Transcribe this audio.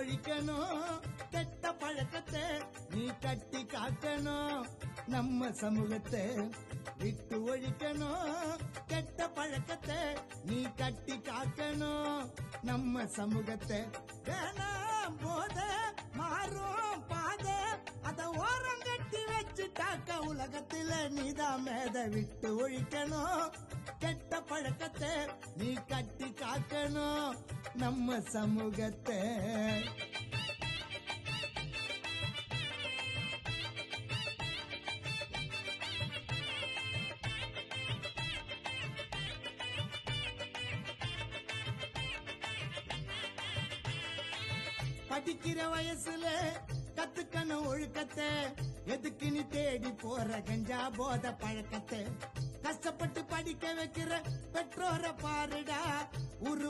ஒழிக்கணும் கெட்ட பழக்கத்தை நீ கட்டி காக்கணும் நம்ம சமூகத்தை விட்டு ஒழிக்கணும் கெட்ட பழக்கத்தை நீ கட்டி காக்கணும் நம்ம சமூகத்தை வேணாம் போத மாறும் பாத அத ஓரம் கட்டி வச்சுட்டாக்க உலகத்துல நீதான் மேத விட்டு ஒழிக்கணும் கெட்ட பழக்கத்தை நீ கட்டி காக்கணும் நம்ம சமூகத்தை படிக்கிற வயசுல கத்துக்கணும் ஒழுக்கத்தை எதுக்கு நீ தேடி போற கஞ்சா போத பழக்கத்தை கஷ்டப்பட்டு படிக்க வைக்கிற பெற்றோரை பாருடா உரு